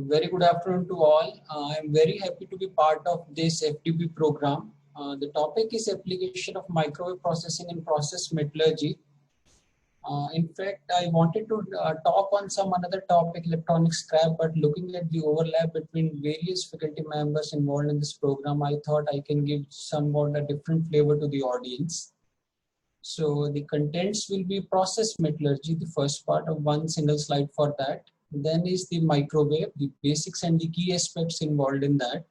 Very good afternoon to all. I'm very happy to be part of this FTP program. The topic is application of microwave processing in process metallurgy. In fact, I wanted to talk on some another topic, electronic scrap, but looking at the overlap between various faculty members involved in this program, I thought I can give somewhat a different flavor to the audience. So the contents will be process metallurgy, the first part of one single slide for that. Then is the microwave, the basics and the key aspects involved in that.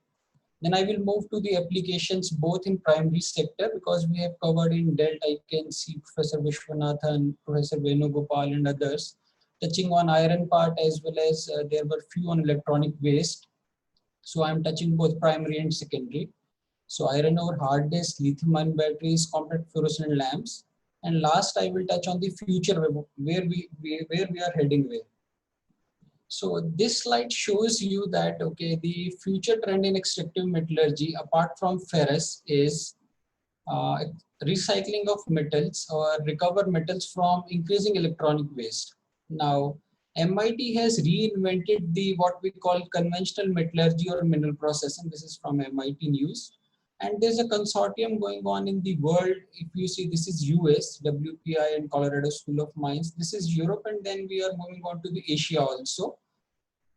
Then I will move to the applications both in primary sector because we have covered in DELT, I can see Professor Vishwanathan, Professor Venugopal and others touching on iron part as well as there were few on electronic waste. So I'm touching both primary and secondary. So iron ore, hard disk, lithium-ion batteries, compact fluorescent lamps. And last, I will touch on the future where we are heading with. So this slide shows you that the future trend in extractive metallurgy, apart from ferrous, is uh, recycling of metals or recover metals from increasing electronic waste. Now, MIT has reinvented the what we call conventional metallurgy or mineral processing. This is from MIT News. And there's a consortium going on in the world. If you see, this is US, WPI and Colorado School of Mines. This is Europe, and then we are moving on to the Asia also.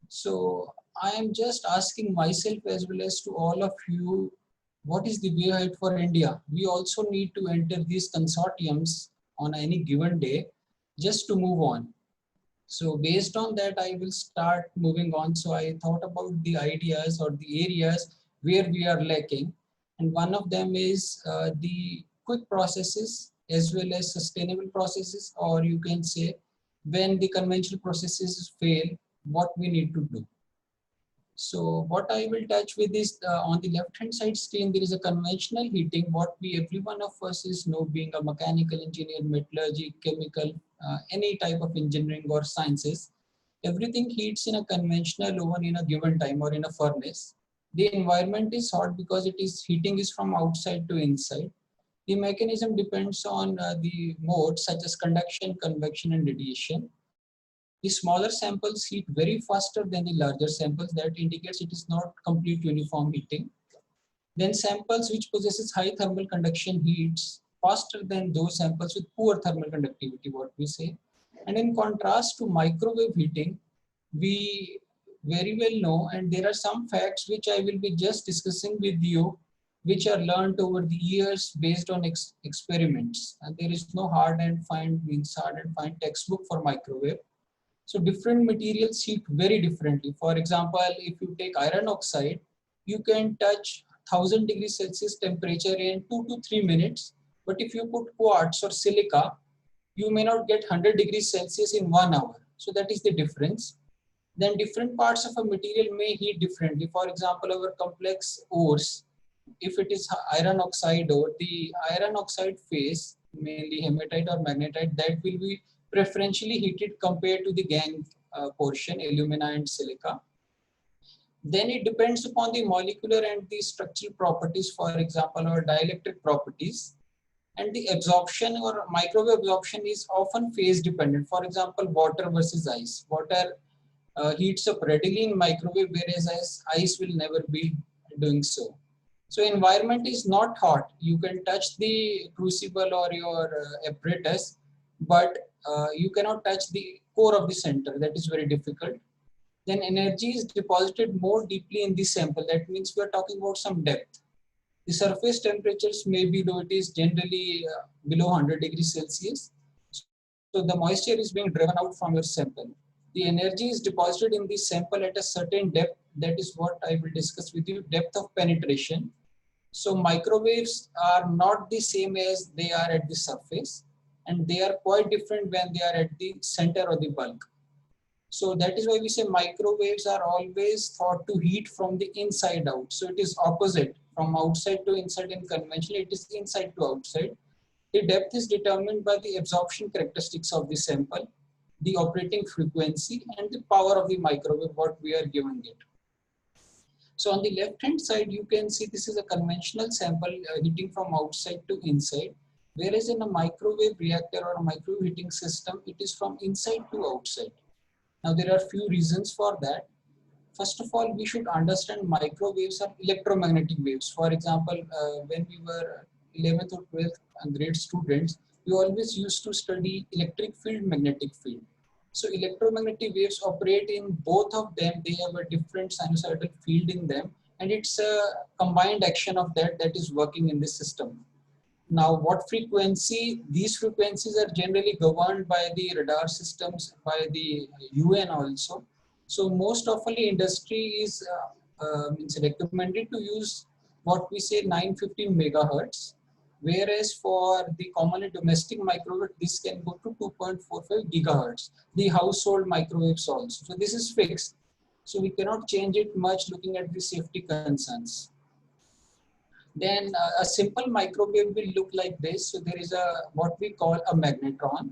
So I am just asking myself as well as to all of you, what is the way ahead for India? We also need to enter these consortiums on any given day just to move on. So based on that, I will start moving on. So I thought about the ideas or the areas where we are lacking. And one of them is the quick processes as well as sustainable processes, or you can say when the conventional processes fail, what we need to do. So what I will touch with is on the left hand side screen, there is a conventional heating, what every one of us is know, being a mechanical engineer, metallurgy, chemical, any type of engineering or sciences. Everything heats in a conventional oven in a given time or in a furnace. The environment is hot because it is heating is from outside to inside. The mechanism depends on the modes such as conduction, convection and radiation. The smaller samples heat very faster than the larger samples. That indicates it is not complete uniform heating. Then samples which possesses high thermal conduction heats faster than those samples with poor thermal conductivity, what we say. And in contrast to microwave heating, we very well know, and there are some facts which I will be just discussing with you, which are learned over the years based on experiments. And there is no hard and fine textbook for microwave. So different materials heat very differently. For example, if you take iron oxide, you can touch 1000 degrees Celsius temperature in 2 to 3 minutes. But if you put quartz or silica, you may not get 100 degrees Celsius in 1 hour. So that is the difference. Then different parts of a material may heat differently. For example, our complex ores, if it is iron oxide ore, the iron oxide phase, mainly hematite or magnetite, that will be preferentially heated compared to the gangue portion, alumina and silica. Then it depends upon the molecular and the structural properties, for example, or dielectric properties. And the absorption or microwave absorption is often phase dependent. For example, water versus ice. Water heats up readily in microwave, whereas ice will never be doing so. So environment is not hot. You can touch the crucible or your apparatus, but you cannot touch the core of the center. That is very difficult. Then energy is deposited more deeply in the sample. That means we are talking about some depth. The surface temperatures may be low. It is generally below 100 degrees Celsius. So the moisture is being driven out from your sample. The energy is deposited in the sample at a certain depth. That is what I will discuss with you, depth of penetration. So microwaves are not the same as they are at the surface, and they are quite different when they are at the center or the bulk. So that is why we say microwaves are always thought to heat from the inside out. So it is opposite, from outside to inside. In conventional, it is inside to outside. The depth is determined by the absorption characteristics of the sample, the operating frequency, and the power of the microwave, what we are giving it. So on the left hand side, you can see this is a conventional sample heating from outside to inside, whereas in a microwave reactor or a microwave heating system, it is from inside to outside. Now there are few reasons for that. first of all, we should understand microwaves are electromagnetic waves. For example, when we were 11th or 12th grade students, we always used to study electric field, magnetic field. So electromagnetic waves operate in both of them. They have a different sinusoidal field in them, and it's a combined action of that is working in this system. Now, what frequency? These frequencies are generally governed by the radar systems, by the UN also. So most often industry is means recommended to use what we say 915 megahertz, whereas for the commonly domestic microwave, this can go to 2.45 gigahertz. The household microwaves also. So this is fixed. So we cannot change it much looking at the safety concerns. Then a simple microwave will look like this. So there is a what we call a magnetron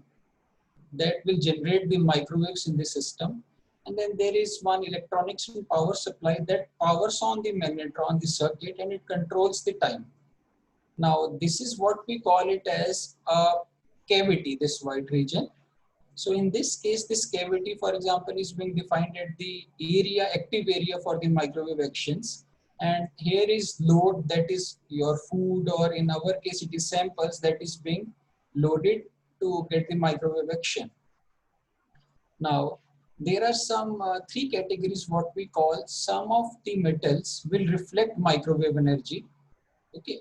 that will generate the microwaves in the system. And then there is one electronics and power supply that powers on the magnetron, the circuit, and it controls the time. Now this is what we call it as a cavity, this white region. So in this case, this cavity, for example, is being defined at the area, active area for the microwave actions. And here is load, that is your food, or in our case, it is samples that is being loaded to get the microwave action. Now, there are some three categories, what we call some of the metals will reflect microwave energy. Okay.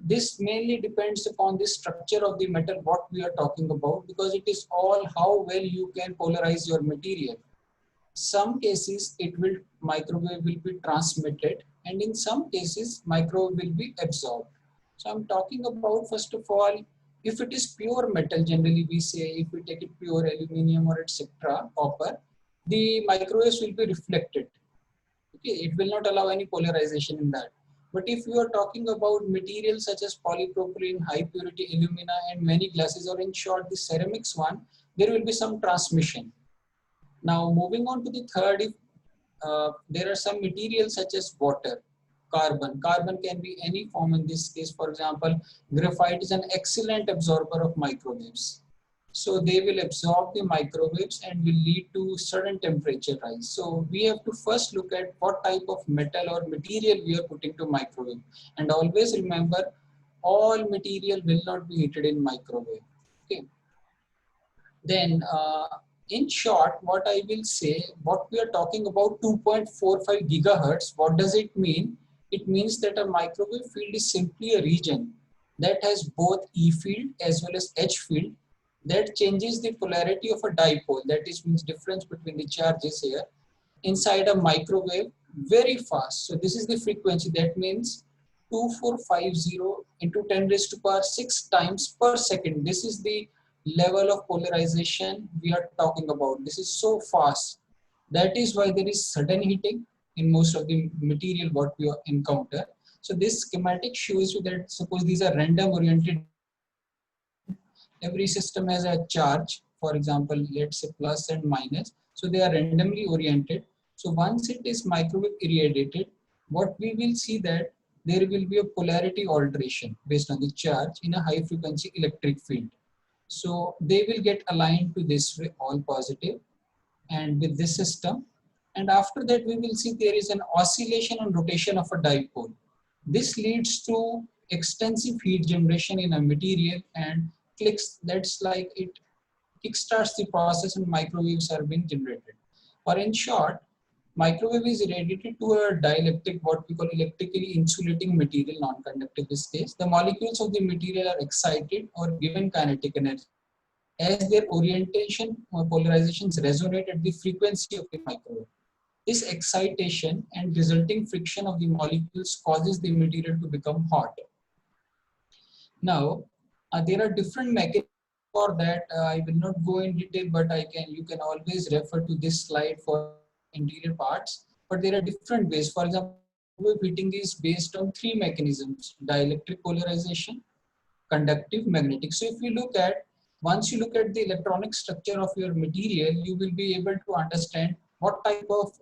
This mainly depends upon the structure of the metal, what we are talking about, because it is all how well you can polarize your material. Some cases microwave will be transmitted, and in some cases microwave will be absorbed. So I'm talking about, first of all, if it is pure metal, generally we say if we take it pure aluminum or etc., copper, the microwaves will be reflected. Okay, it will not allow any polarization in that. But if you are talking about materials such as polypropylene, high purity alumina, and many glasses, or in short the ceramics one, there will be some transmission. Now moving on to the third, if there are some materials such as water, carbon. Carbon can be any form in this case. For example, graphite is an excellent absorber of microwaves. So they will absorb the microwaves and will lead to certain temperature rise. So we have to first look at what type of metal or material we are putting to microwave. And always remember, all material will not be heated in microwave. Okay. Then in short, what I will say, what we are talking about 2.45 gigahertz, what does it mean? It means that a microwave field is simply a region that has both E field as well as H field that changes the polarity of a dipole, that is means difference between the charges here, inside a microwave very fast. So this is the frequency, that means 2450 into 10 raised to power 6 times per second. This is the level of polarization we are talking about. This is so fast. That is why there is sudden heating in most of the material what we encounter. So this schematic shows you that suppose these are random oriented. Every system has a charge, for example, let's say plus and minus. So they are randomly oriented. So once it is microwave irradiated, what we will see that there will be a polarity alteration based on the charge in a high frequency electric field. So they will get aligned to this way, all positive, and with this system. And after that, we will see there is an oscillation and rotation of a dipole. This leads to extensive heat generation in a material and clicks. That's like it kickstarts the process and microwaves are being generated. Or in short, microwave is radiated to a dielectric, what we call electrically insulating material, non-conductive this case. The molecules of the material are excited or given kinetic energy as their orientation or polarizations resonate at the frequency of the microwave. This excitation and resulting friction of the molecules causes the material to become hot. Now, there are different mechanisms for that. I will not go in detail, but you can always refer to this slide for interior parts. But there are different ways. For example, heating is based on three mechanisms: dielectric polarization, conductive, magnetic. So if you look at, once you look at the electronic structure of your material, you will be able to understand what type of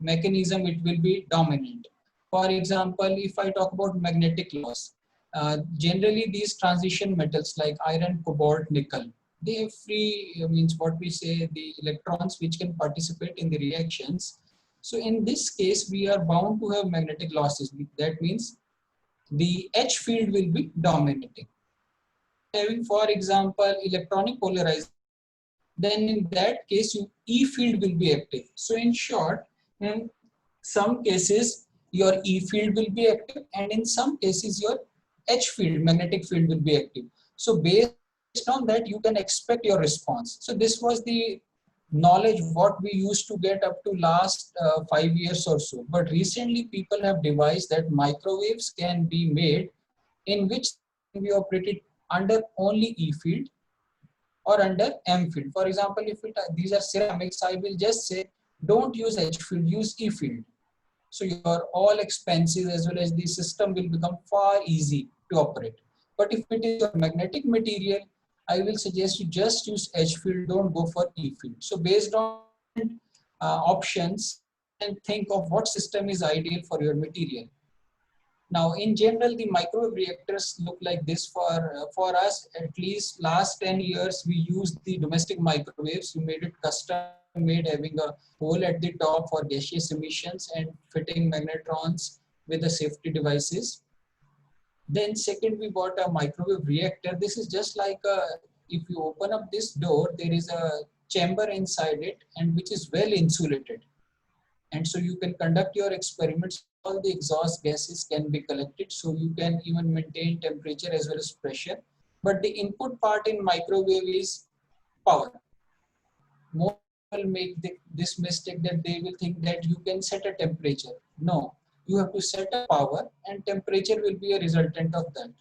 mechanism it will be dominant. For example, if I talk about magnetic loss, generally these transition metals like iron, cobalt, nickel, they have free, means what we say, the electrons which can participate in the reactions. So in this case, we are bound to have magnetic losses. That means the H field will be dominating. Having, for example, electronic polarization, then in that case, E field will be active. So in short, in some cases, your E field will be active, and in some cases, your H field, magnetic field will be active. So based on that, you can expect your response. So this was the knowledge what we used to get up to last 5 years or so. But recently, people have devised that microwaves can be made in which can be operated under only E field or under M field. For example, if these are ceramics, I will just say don't use H field, use E field. So your all expenses as well as the system will become far easy to operate. But if it is a magnetic material, I will suggest you just use H field, don't go for E field. So based on options, and think of what system is ideal for your material. Now, in general, the microwave reactors look like this for us. At least last 10 years, we used the domestic microwaves. We made it custom made, having a hole at the top for gaseous emissions and fitting magnetrons with the safety devices. Then second, we bought a microwave reactor. This is just like if you open up this door, there is a chamber inside it and which is well insulated. And so you can conduct your experiments, all the exhaust gases can be collected, so you can even maintain temperature as well as pressure. But the input part in microwave is power. Most people make this mistake that they will think that you can set a temperature. No, you have to set a power and temperature will be a resultant of that.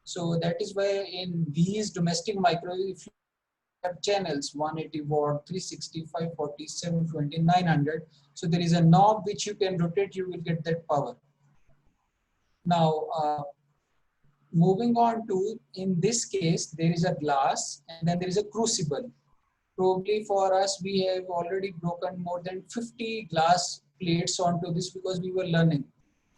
So that is why in these domestic microwave, if you have channels 180 watt, 360, 540, 720, 900. So there is a knob which you can rotate, you will get that power. Now, moving on to, in this case, there is a glass and then there is a crucible. Probably for us, we have already broken more than 50 glass plates onto this because we were learning.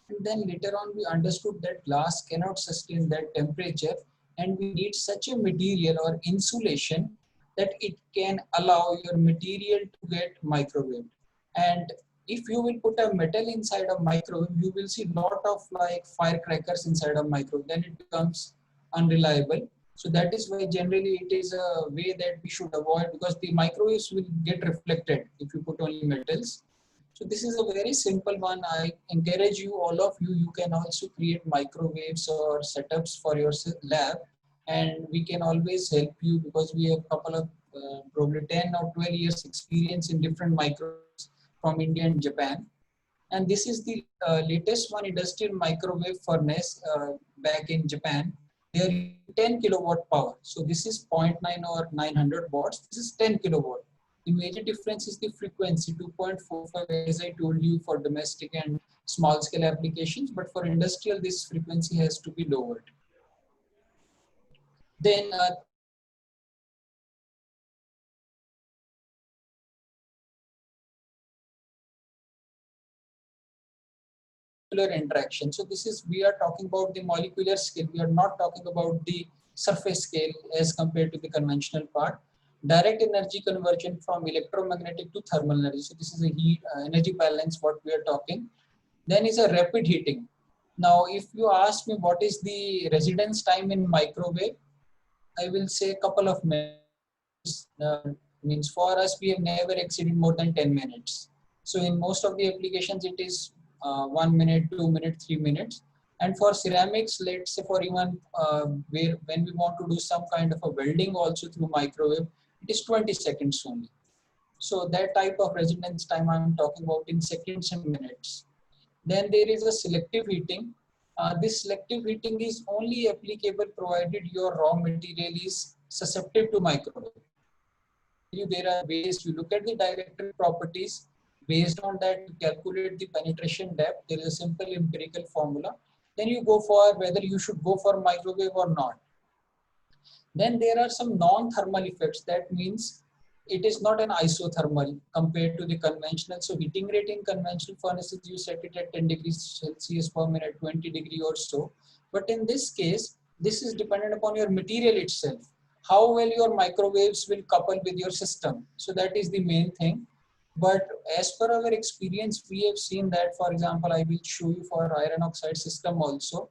And then later on, we understood that glass cannot sustain that temperature and we need such a material or insulation that it can allow your material to get microwaved. And if you will put a metal inside a microwave, you will see lot of like firecrackers inside a microwave, then it becomes unreliable. So that is why generally it is a way that we should avoid, because the microwaves will get reflected if you put only metals. So this is a very simple one. I encourage you, all of you, you can also create microwaves or setups for your lab, and we can always help you because we have a couple of probably 10 or 12 years experience in different microwaves from India and Japan. And this is the latest one, industrial microwave furnace back in Japan. They are 10 kilowatt power. So this is zero point 0.9 or 900 watts. This is 10 kilowatt. The major difference is the frequency, 2.45, as I told you, for domestic and small scale applications. But for industrial, this frequency has to be lowered. Then interaction. So this is, we are talking about the molecular scale. We are not talking about the surface scale as compared to the conventional part. Direct energy conversion from electromagnetic to thermal energy. So this is a heat energy balance what we are talking. Then is a rapid heating. Now, if you ask me what is the residence time in microwave, I will say a couple of minutes. Means for us, we have never exceeded more than 10 minutes. So in most of the applications, it is 1 minute, 2 minutes, 3 minutes. And for ceramics, let's say for even when we want to do some kind of a welding also through microwave, it is 20 seconds only. So that type of residence time I'm talking about in seconds and minutes. Then there is a selective heating. This selective heating is only applicable provided your raw material is susceptible to microwave. There are ways you look at the dielectric properties. Based on that, you calculate the penetration depth. There is a simple empirical formula. Then you go for whether you should go for microwave or not. Then there are some non-thermal effects. That means it is not an isothermal compared to the conventional. So heating rate in conventional furnaces, you set it at 10 degrees Celsius per minute, 20 degree or so. But in this case, this is dependent upon your material itself. How well your microwaves will couple with your system. So that is the main thing. But as per our experience, we have seen that, for example, I will show you for iron oxide system also,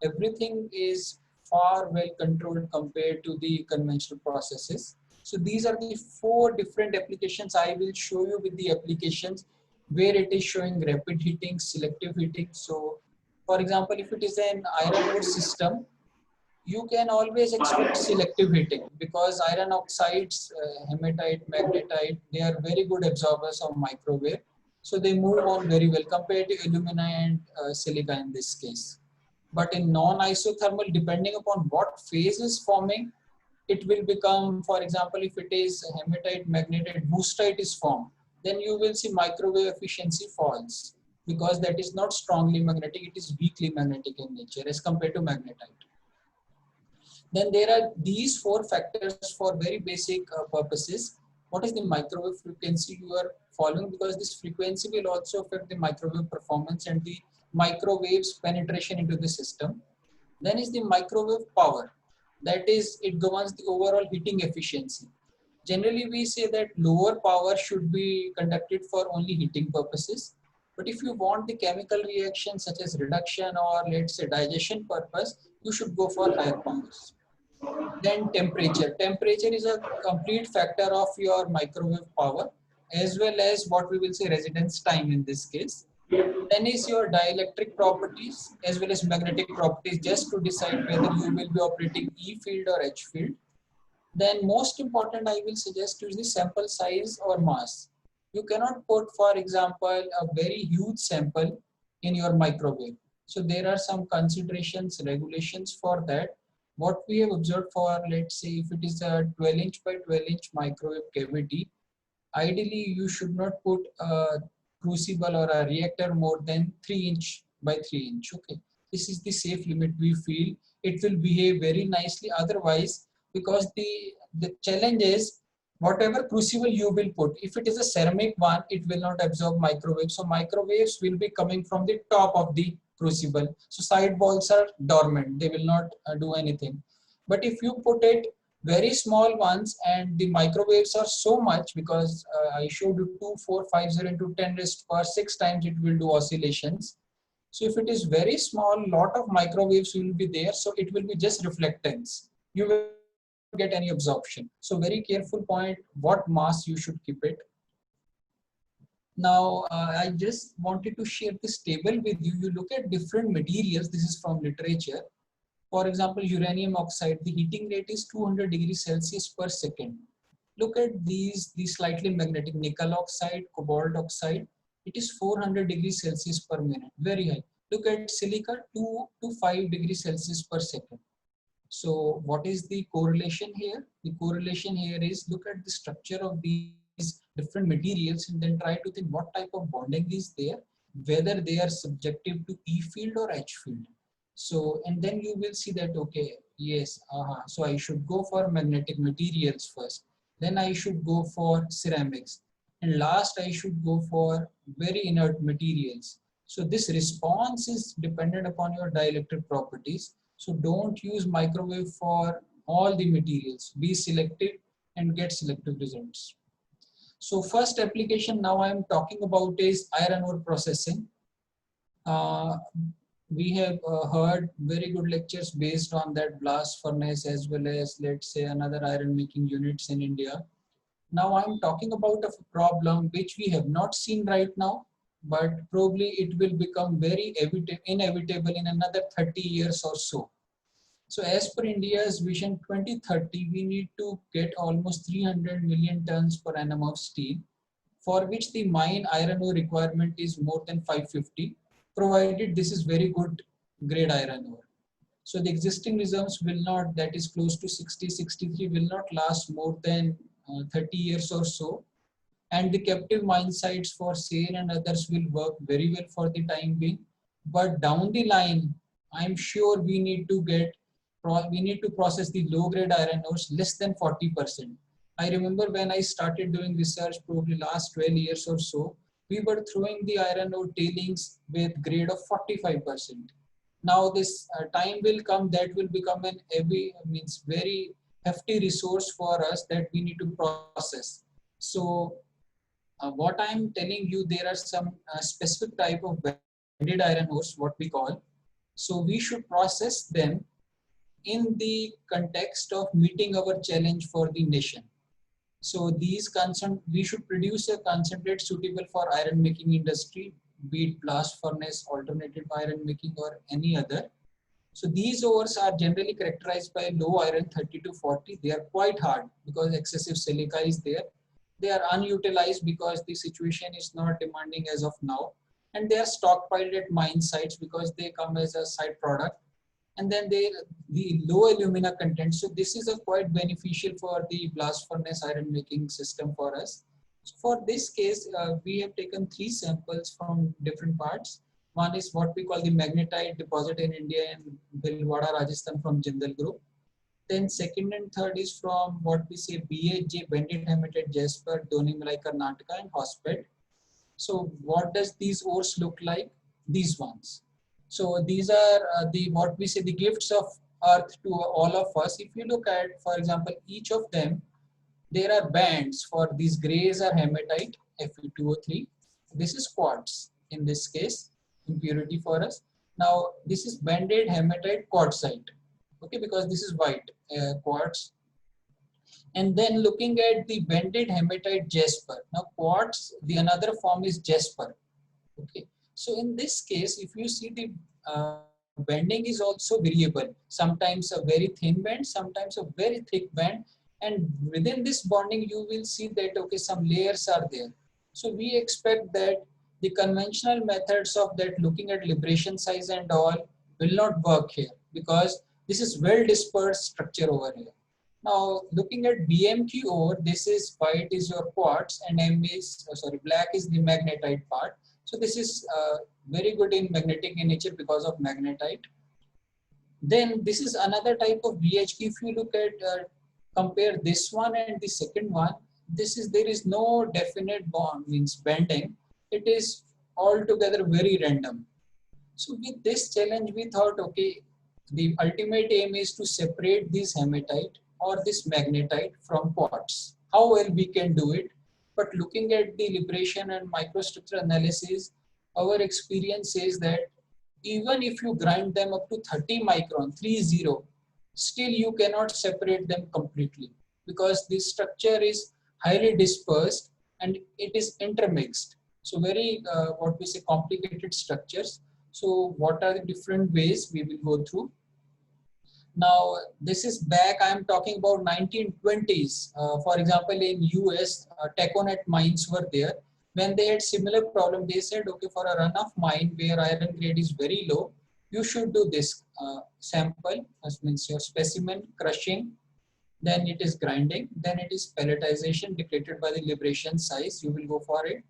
everything is far well controlled compared to the conventional processes. So these are the four different applications. I will show you with the applications where it is showing rapid heating, selective heating. So for example, if it is an iron ore system, you can always expect selective heating because iron oxides, hematite, magnetite, they are very good absorbers of microwave. So they move on very well compared to alumina and silica in this case. But in non-isothermal, depending upon what phase is forming, it will become, for example, if it is hematite, magnetite, boostite is formed, then you will see microwave efficiency falls because that is not strongly magnetic, it is weakly magnetic in nature as compared to magnetite. Then there are these four factors for very basic purposes. What is the microwave frequency you are following? Because this frequency will also affect the microwave performance and the microwave's penetration into the system. Then is the microwave power. That is, it governs the overall heating efficiency. Generally, we say that lower power should be conducted for only heating purposes. But if you want the chemical reaction such as reduction or let's say digestion purpose, you should go for higher powers. Then temperature. Temperature is a complete factor of your microwave power as well as what we will say residence time in this case. Then is your dielectric properties as well as magnetic properties just to decide whether you will be operating E field or H field. Then most important I will suggest is the sample size or mass. You cannot put, for example, a very huge sample in your microwave. So there are some considerations, regulations for that. What we have observed for, let's say, if it is a 12-inch by 12-inch microwave cavity, ideally you should not put a crucible or a reactor more than 3-inch by 3-inch. Okay, this is the safe limit we feel. It will behave very nicely otherwise, because the challenge is whatever crucible you will put, if it is a ceramic one, it will not absorb microwave. So microwaves will be coming from the top of the crucible. So side walls are dormant, they will not do anything. But if you put it very small ones and the microwaves are so much, because I showed you 2450 into 10 raised to power 6 times it will do oscillations. So if it is very small, lot of microwaves will be there, so it will be just reflectance. You will not get any absorption. So very careful point, what mass you should keep it. Now, I just wanted to share this table with you. You look at different materials. This is from literature. For example, uranium oxide, the heating rate is 200 degrees Celsius per second. Look at these slightly magnetic nickel oxide, cobalt oxide. It is 400 degrees Celsius per minute, very high. Look at silica, 2 to 5 degrees Celsius per second. So what is the correlation here? The correlation here is look at the structure of these different materials and then try to think what type of bonding is there, whether they are subjective to E field or H field. So, and then you will see that, okay, yes, so I should go for magnetic materials first. Then I should go for ceramics. And last, I should go for very inert materials. So this response is dependent upon your dielectric properties. So don't use microwave for all the materials. Be selective and get selective results. So first application now I am talking about is iron ore processing. Uh, we have heard very good lectures based on that blast furnace as well as, let's say, another iron making units in India. Now I'm talking about a problem which we have not seen right now, but probably it will become very inevitable in another 30 years or so. So as per India's Vision 2030, we need to get almost 300 million tons per annum of steel, for which the mine iron ore requirement is more than 550, provided this is very good grade iron ore. So the existing reserves will not, that is close to 60, 63, will not last more than 30 years or so. And the captive mine sites for sale and others will work very well for the time being. But down the line, I'm sure we need to process the low grade iron ores less than 40%. I remember when I started doing research probably last 12 years or so, we were throwing the iron ore tailings with grade of 45%. Now this time will come that will become an very hefty resource for us that we need to process. So what I'm telling you, there are some specific type of bended iron ores, what we call. So we should process them in the context of meeting our challenge for the nation. So we should produce a concentrate suitable for iron making industry, be it blast furnace, alternative iron making, or any other. So these ores are generally characterized by low iron 30 to 40. They are quite hard because excessive silica is there. They are unutilized because the situation is not demanding as of now. And they are stockpiled at mine sites because they come as a side product. And then the low alumina content. So this is a quite beneficial for the blast furnace iron making system for us. So for this case, we have taken 3 samples from different parts. One is what we call the magnetite deposit in India and Bhilwara, Rajasthan from Jindal Group. Then second and third is from what we say BHJ, Bended Hematite Jasper, Donimalai, Karnataka, and Hospet. So what does these ores look like? These ones. So these are the what we say the gifts of earth to all of us. If you look at, for example, each of them, there are bands. For these grays are hematite, Fe2O3. This is quartz in this case, impurity for us. Now this is banded hematite quartzite. Okay, because this is white quartz. And then looking at the banded hematite jasper. Now quartz, the another form is jasper. Okay, so in this case, if you see the bending is also variable. Sometimes a very thin band, sometimes a very thick band, and within this bonding, you will see that okay, some layers are there. So we expect that the conventional methods of that looking at liberation size and all will not work here because this is well dispersed structure over here. Now looking at BMQ ore, this is white is your quartz and M is black is the magnetite part. So this is very good in magnetic in nature because of magnetite. Then this is another type of BHQ. If you look at compare this one and the second one, there is no definite bond means bending. It is altogether very random. So with this challenge, we thought okay, the ultimate aim is to separate this hematite or this magnetite from quartz. How well we can do it? But looking at the liberation and microstructure analysis, our experience says that even if you grind them up to 30 micron, 30, still you cannot separate them completely because the structure is highly dispersed and it is intermixed. So very, what we say, complicated structures. So what are the different ways we will go through? Now, this is back, I am talking about 1920s. For example, in US, taconite mines were there. When they had similar problem, they said, okay, for a runoff mine where iron grade is very low, you should do this sample, that means your specimen crushing, then it is grinding, then it is pelletization dictated by the liberation size, you will go for it.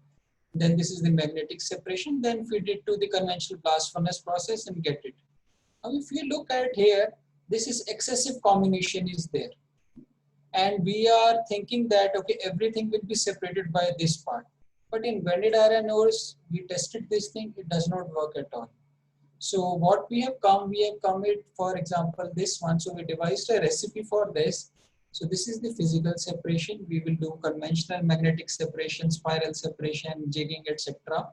Then this is the magnetic separation, then feed it to the conventional blast furnace process and get it. Now, if you look at here, this is excessive combination is there. And we are thinking that, okay, everything will be separated by this part. But in bended iron ores, we tested this thing, it does not work at all. So what we have come it, for example, this one. So we devised a recipe for this. So this is the physical separation. We will do conventional magnetic separation, spiral separation, jigging, etc.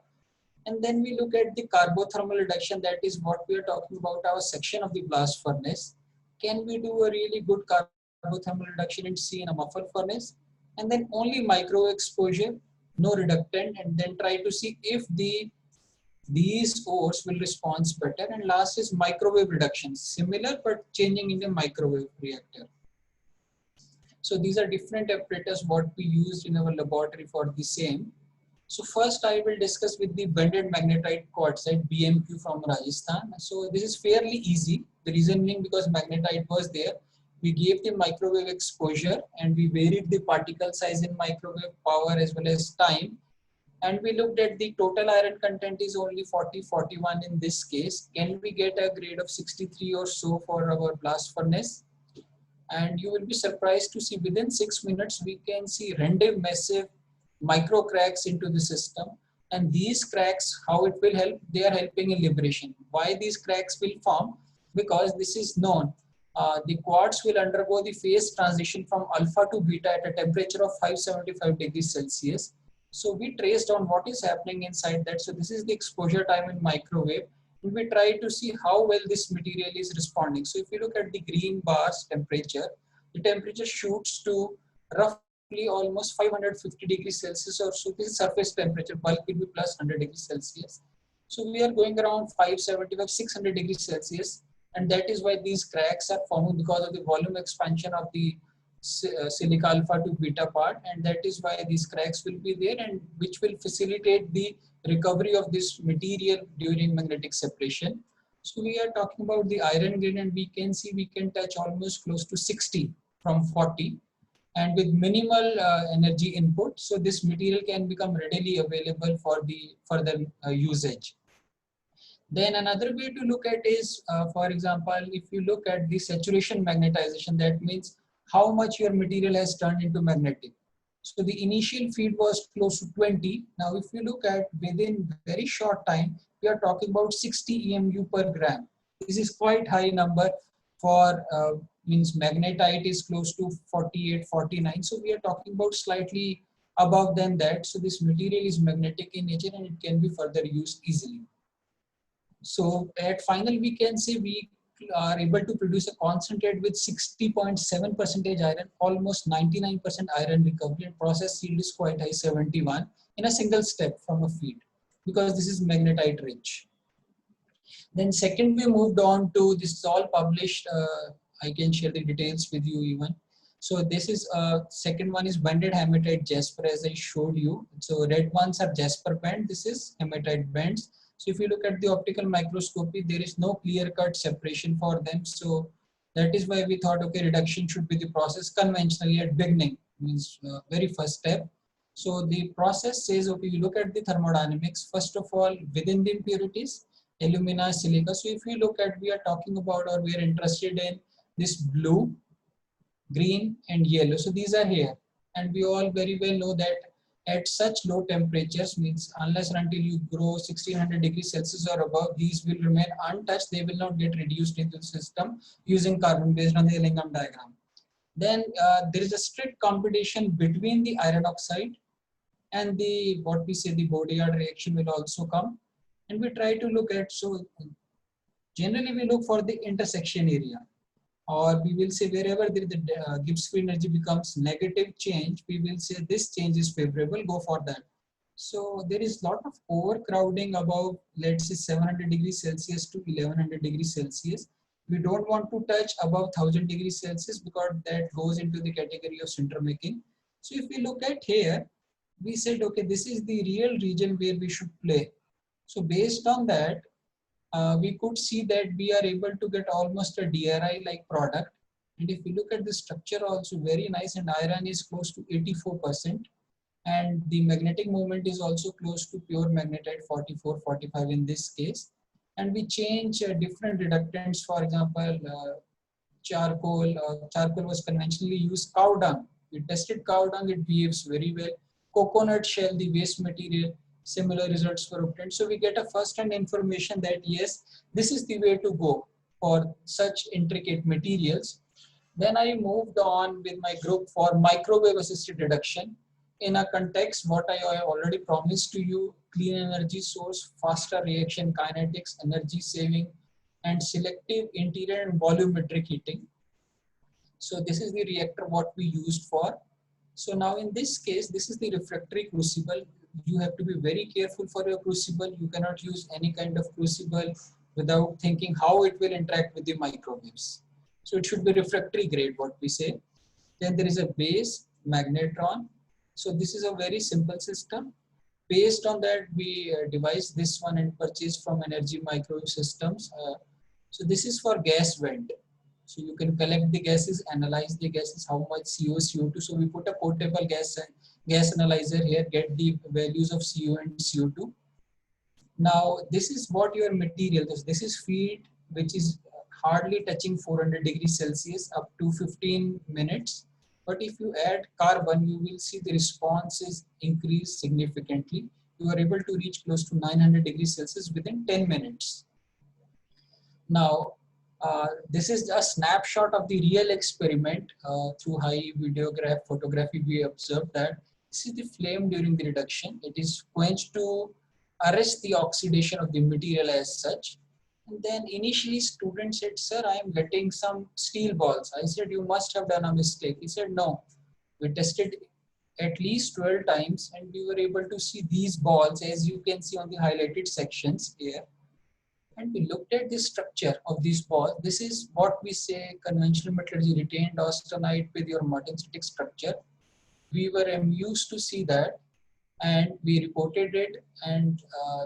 And then we look at the carbothermal reduction. That is what we are talking about, our section of the blast furnace. Can we do a really good carbothermal reduction in C in a muffle furnace? And then only micro exposure, no reductant, and then try to see if these ores will respond better. And last is microwave reduction, similar but changing in the microwave reactor. So these are different apparatus what we used in our laboratory for the same. So first I will discuss with the bended magnetite quartzite BMQ from Rajasthan. So this is fairly easy. The reason being because magnetite was there. We gave the microwave exposure and we varied the particle size in microwave, power as well as time. And we looked at the total iron content is only 40-41 in this case. Can we get a grade of 63 or so for our blast furnace? And you will be surprised to see within 6 minutes we can see random massive micro cracks into the system. And these cracks, how it will help? They are helping in liberation. Why these cracks will form? Because this is known. The quartz will undergo the phase transition from alpha to beta at a temperature of 575 degrees Celsius. So we traced on what is happening inside that. So this is the exposure time in microwave. And we try to see how well this material is responding. So if you look at the green bars temperature, the temperature shoots to roughly almost 550 degrees Celsius or so. This is surface temperature. Bulk will be plus 100 degrees Celsius. So we are going around 575, 600 degrees Celsius. And that is why these cracks are forming because of the volume expansion of the silica alpha to beta part, and that is why these cracks will be there, and which will facilitate the recovery of this material during magnetic separation. So we are talking about the iron grain, and we can see we can touch almost close to 60 from 40, and with minimal energy input, so this material can become readily available for the further usage. Then another way to look at is, for example, if you look at the saturation magnetization, that means how much your material has turned into magnetic. So the initial feed was close to 20. Now, if you look at within very short time, we are talking about 60 EMU per gram. This is quite high number for means magnetite is close to 48, 49. So we are talking about slightly above than that. So this material is magnetic in nature and it can be further used easily. So at final, we can say we are able to produce a concentrate with 60.7% iron, almost 99% iron recovery, and process yield is quite high, 71 in a single step from a feed, because this is magnetite rich. Then second, we moved on to, this is all published. I can share the details with you even. So this is second one is banded hematite jasper, as I showed you. So red ones are jasper band. This is hematite bands. So if you look at the optical microscopy, there is no clear-cut separation for them. So that is why we thought, okay, reduction should be the process conventionally at beginning, means very first step. So the process says, okay, you look at the thermodynamics. First of all, within the impurities, alumina, silica. So if you look at, we are talking about, or we are interested in this blue, green and yellow. So these are here, and we all very well know that at such low temperatures, means unless and until you grow 1600 degrees Celsius or above, these will remain untouched. They will not get reduced into the system using carbon based on the Lingam diagram. Then there is a strict competition between the iron oxide and the, what we say, the Baudrillard reaction will also come. And we try to look at, so generally we look for the intersection area, or we will say wherever there the Gibbs free energy becomes negative change, we will say this change is favorable, go for that. So there is lot of overcrowding above, let's say 700 degrees Celsius to 1100 degrees Celsius. We don't want to touch above 1000 degrees Celsius because that goes into the category of sinter making. So if we look at here, we said, okay, this is the real region where we should play. So based on that, we could see that we are able to get almost a DRI like product. And if you look at the structure also very nice, and iron is close to 84%. And the magnetic moment is also close to pure magnetite, 44, 45 in this case. And we change different reductants, for example, charcoal. Charcoal was conventionally used. Cow dung. We tested cow dung, it behaves very well. Coconut shell, the waste material, similar results were obtained. So we get a first-hand information that yes, this is the way to go for such intricate materials. Then I moved on with my group for microwave assisted reduction. In a context, what I already promised to you, clean energy source, faster reaction kinetics, energy saving, and selective interior and volumetric heating. So this is the reactor what we used for. So now in this case, this is the refractory crucible. You have to be very careful for your crucible. You cannot use any kind of crucible without thinking how it will interact with the microwaves. So it should be refractory grade, what we say. Then there is a base, magnetron. So this is a very simple system. Based on that, we devised this one and purchased from Energy Microwave Systems. So this is for gas vent. So you can collect the gases, analyze the gases, how much CO, CO2. So we put a portable gas analyzer here, get the values of CO and CO2. Now this is what your material is. This is feed, which is hardly touching 400 degrees Celsius up to 15 minutes. But if you add carbon, you will see the response is increased significantly. You are able to reach close to 900 degrees Celsius within 10 minutes. Now, this is a snapshot of the real experiment through high videograph photography. We observed that this is the flame during the reduction. It is quenched to arrest the oxidation of the material as such. And then initially student said, sir, I am getting some steel balls. I said, you must have done a mistake. He said, no, we tested at least 12 times and we were able to see these balls as you can see on the highlighted sections here. And we looked at the structure of these balls. This is what we say conventional metallurgy, retained austenite with your martensitic structure. We were amused to see that and we reported it, and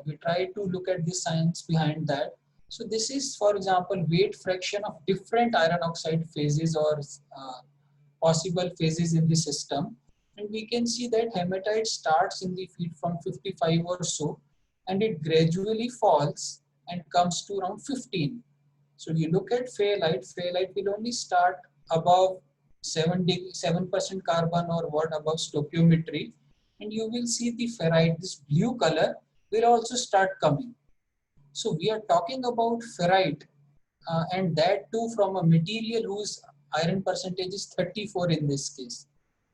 we tried to look at the science behind that. So this is, for example, weight fraction of different iron oxide phases or possible phases in the system. And we can see that hematite starts in the feed from 55 or so, and it gradually falls and comes to around 15. So you look at phthalate, phthalate will only start above 7% carbon or what above stoichiometry, and you will see the ferrite, this blue color will also start coming. So we are talking about ferrite and that too from a material whose iron percentage is 34 in this case.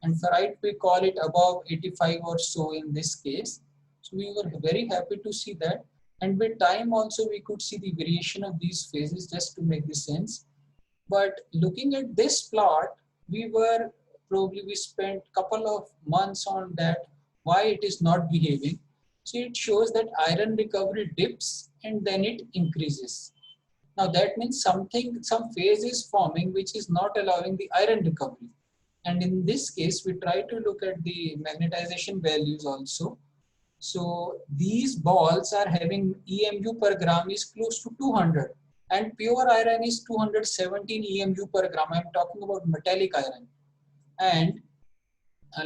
And ferrite we call it above 85 or so in this case. So we were very happy to see that. And with time also we could see the variation of these phases just to make the sense. But looking at this plot, we spent couple of months on that, why it is not behaving. So it shows that iron recovery dips and then it increases. Now that means some phase is forming which is not allowing the iron recovery. And in this case, we try to look at the magnetization values also. So these balls are having EMU per gram is close to 200 and pure iron is 217 EMU per gram. I'm talking about metallic iron. And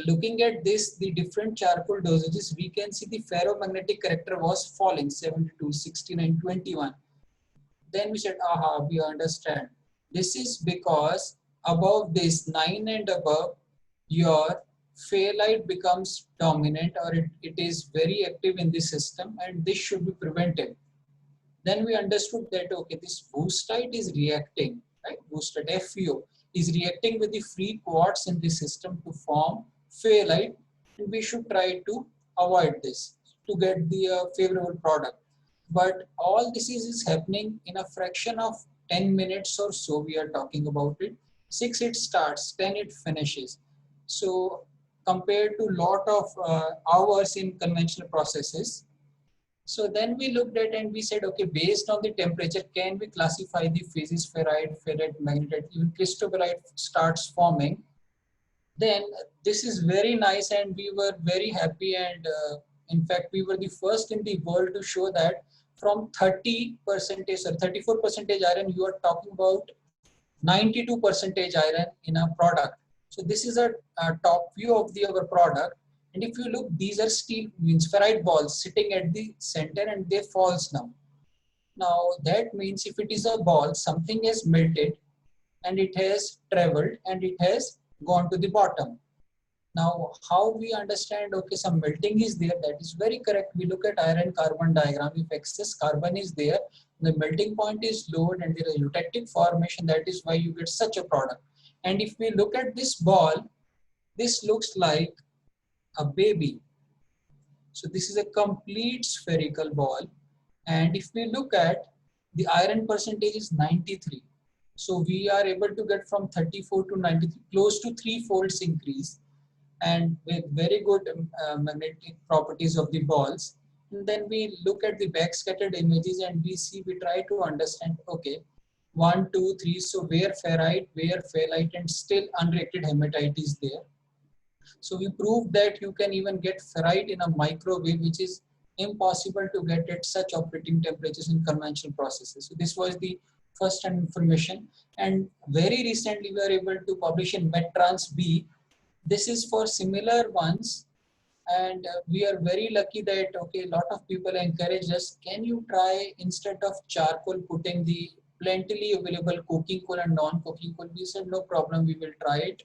looking at this, the different charcoal dosages, we can see the ferromagnetic character was falling 72, 69, 21. Then we said, aha, we understand. This is because above this 9 and above, your phthalate becomes dominant or it is very active in the system and this should be prevented. Then we understood that, okay, this boostite is reacting, right? Boostite FeO is reacting with the free quartz in the system to form phthalate, and we should try to avoid this to get the favorable product. But all this is happening in a fraction of 10 minutes or so. We are talking about it. 6 it starts, 10 it finishes. So compared to lot of hours in conventional processes. So then we looked at and we said, okay, based on the temperature, can we classify the phases, ferrite, ferrite, magnetite, even cristobalite starts forming. Then this is very nice and we were very happy, and in fact, we were the first in the world to show that from 30% or 34% iron, you are talking about 92% iron in a product. So this is a top view of our product. And if you look, these are steel means ferrite balls sitting at the center and they falls now. Now that means if it is a ball, something has melted and it has traveled and it has gone to the bottom. Now how we understand, okay, some melting is there, that is very correct. We look at iron carbon diagram. If excess carbon is there, the melting point is lowered and there is eutectic formation. That is why you get such a product. And if we look at this ball, this looks like a baby. So this is a complete spherical ball. And if we look at the iron percentage is 93. So we are able to get from 34 to 93, close to 3 folds increase, and with very good magnetic properties of the balls. And then we look at the backscattered images and we try to understand, okay, 1, 2, 3, so where ferrite, where phthalate, and still unreacted hematite is there. So we proved that you can even get ferrite in a microwave, which is impossible to get at such operating temperatures in conventional processes. So this was the first hand information. And very recently we are able to publish in MedTrans B. This is for similar ones. And we are very lucky that, okay, a lot of people encourage us, can you try instead of charcoal putting the plentifully available coking coal and non-coking coal? We said, no problem, we will try it.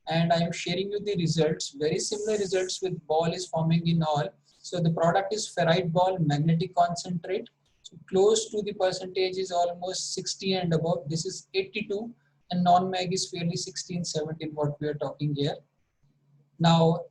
And I am sharing you the results, very similar results with ball is forming in all. So the product is ferrite ball, magnetic concentrate. So close to the percentage is almost 60 and above. This is 82 and non-mag is fairly 16, 17 what we are talking here. Now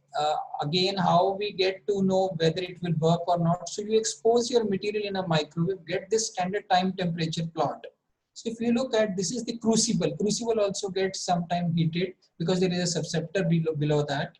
again, how we get to know whether it will work or not. So you expose your material in a microwave, get this standard time temperature plot. So if you look at, this is the crucible. Crucible also gets sometime heated because there is a susceptor below that.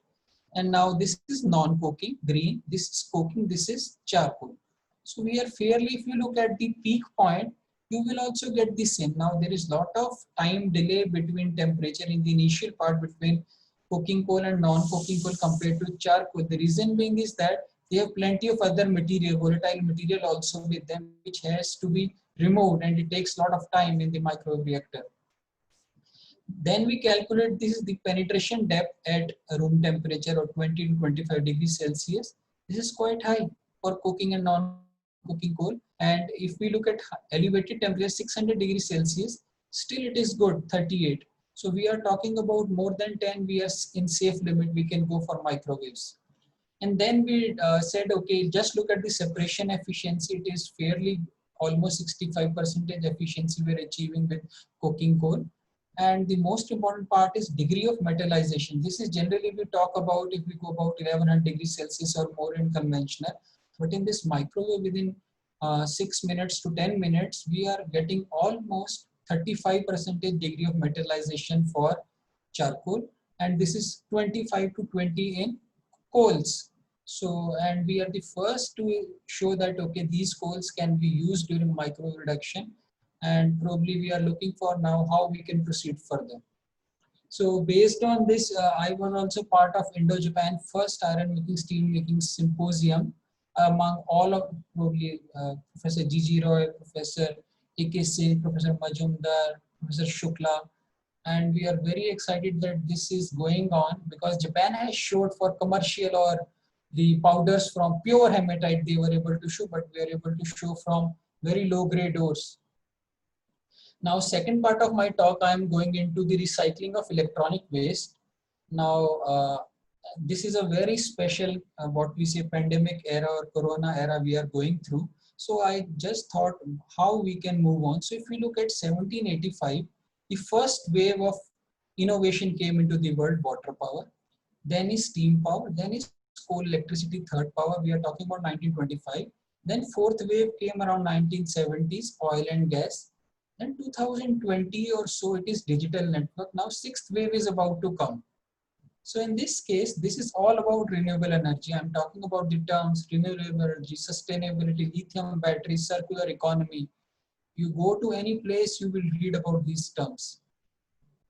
And now this is non-coking, green, this is coking, this is charcoal. So we are fairly, if you look at the peak point, you will also get the same. Now there is lot of time delay between temperature in the initial part between coking coal and non-coking coal compared to charcoal. The reason being is that they have plenty of other material, volatile material also with them, which has to be removed, and it takes a lot of time in the microwave reactor. Then we calculate this is the penetration depth at room temperature of 20 to 25 degrees Celsius. This is quite high for cooking and non-cooking coal. And if we look at elevated temperature 600 degrees Celsius, still it is good, 38. So we are talking about more than 10, we are in safe limit, we can go for microwaves. And then we said, okay, just look at the separation efficiency. It is fairly almost 65% efficiency we're achieving with coking coal. And the most important part is degree of metallization. This is generally we talk about if we go about 1100 degrees Celsius or more in conventional. But in this microwave, within 6 minutes to 10 minutes, we are getting almost 35% degree of metallization for charcoal. And this is 25 to 20 in coals. So, and we are the first to show that, okay, these coals can be used during microwave reduction. And probably we are looking for now how we can proceed further. So based on this, I was also part of Indo-Japan first iron making steel making symposium among all of probably Professor G.G. Roy, Professor A.K. Singh, Professor Majumdar, Professor Shukla. And we are very excited that this is going on because Japan has showed for commercial or the powders from pure hematite they were able to show, but we are able to show from very low grade ores. Now, second part of my talk, I am going into the recycling of electronic waste. Now, this is a very special, what we say, pandemic era or corona era we are going through. So I just thought how we can move on. So if we look at 1785, the first wave of innovation came into the world, water power. Then is steam power. Then is coal electricity, third power. We are talking about 1925. Then fourth wave came around 1970s, oil and gas. Then 2020 or so, it is digital network. Now sixth wave is about to come. So in this case, this is all about renewable energy. I'm talking about the terms renewable energy, sustainability, lithium batteries, circular economy. You go to any place, you will read about these terms.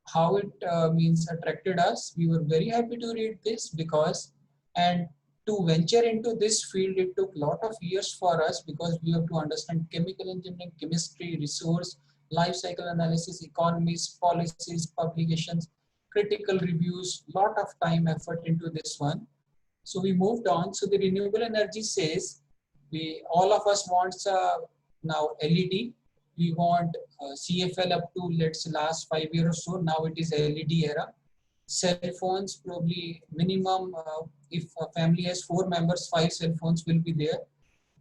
How it means attracted us. We were very happy to read this because, and to venture into this field, it took a lot of years for us because we have to understand chemical engineering, chemistry, resource, life cycle analysis, economies, policies, publications, critical reviews, lot of time, effort into this one. So we moved on. So the renewable energy says, all of us wants now LED. We want CFL up to let's say last 5 years or so. Now it is LED era. Cell phones probably minimum, if a family has 4 members, 5 cell phones will be there.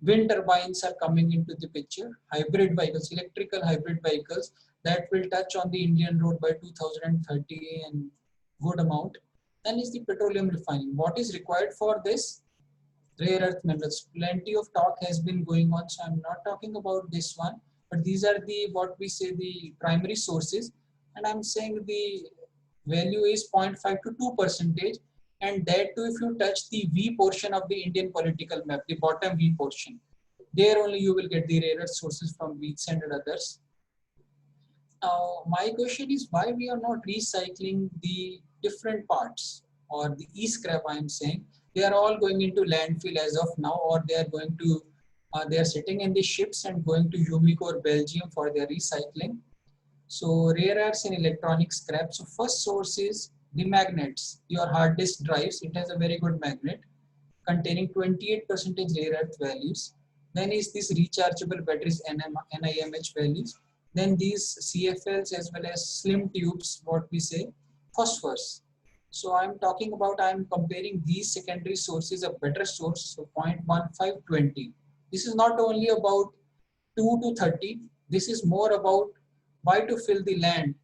Wind turbines are coming into the picture. Hybrid vehicles, electrical hybrid vehicles that will touch on the Indian road by 2030 and good amount. Then is the petroleum refining. What is required for this? Rare earth minerals. Plenty of talk has been going on, so I'm not talking about this one, but these are the, what we say, the primary sources, and I'm saying the value is 0.5 to 2%, and that too if you touch the V portion of the Indian political map, the bottom V portion, there only you will get the rare earth sources from wheats and others. Now my question is why we are not recycling the different parts or the e-scrap. I'm saying they are all going into landfill as of now, or they are going to they are sitting in the ships and going to Umico or Belgium for their recycling. So rare earths in electronic scrap. So first source is the magnets. Your hard disk drives, it has a very good magnet containing 28% rare earth values. Then is this rechargeable batteries NIMH values. Then these CFLs as well as slim tubes, what we say, phosphorus. So I'm talking about, I'm comparing these secondary sources, a better source, so 0.1520. This is not only about 2 to 30, this is more about why to fill the land.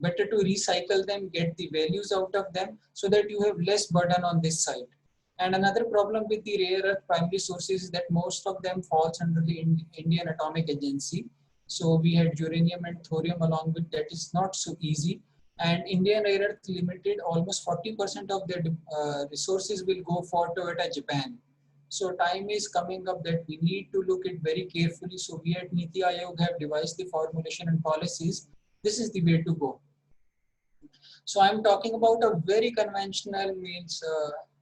better to recycle them, get the values out of them so that you have less burden on this side. And another problem with the rare earth primary sources is that most of them falls under the Indian Atomic Agency. So we had uranium and thorium along with that is not so easy. And Indian Rare Earth Limited, almost 40% of their resources will go for Toyota Japan. So time is coming up that we need to look at very carefully. So we at Niti Aayog have devised the formulation and policies. This is the way to go. So I'm talking about a very conventional means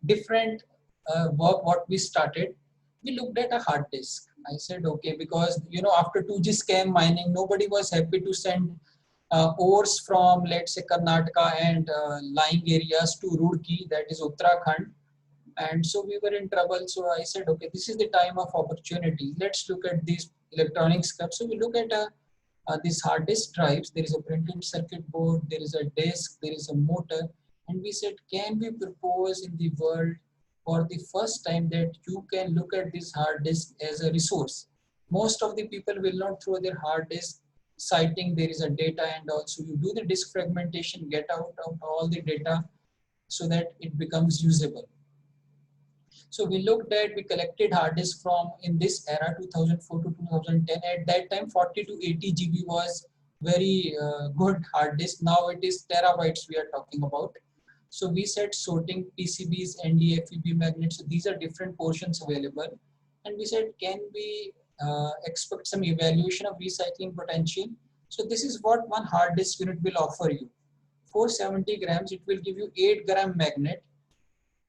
different work what we started. We looked at a hard disk. I said, okay, because after 2G scam mining, nobody was happy to send ores from let's say Karnataka and lying areas to Roorkee, that is Uttarakhand. And so we were in trouble. So I said, okay, this is the time of opportunity. Let's look at these electronic scraps. So we look at these hard disk drives. There is a printed circuit board, there is a disk, there is a motor. And we said, can we propose in the world for the first time that you can look at this hard disk as a resource? Most of the people will not throw their hard disk citing there is a data, and also you do the disk fragmentation, get out of all the data so that it becomes usable. So we looked at, we collected hard disk from in this era 2004 to 2010. At that time 40 to 80 GB was very good hard disk. Now it is terabytes we are talking about. So we said sorting PCBs, ND, FEB magnets. So these are different portions available. And we said, can we expect some evaluation of recycling potential? So this is what one hard disk unit will offer you. 470 grams, it will give you 8-gram magnet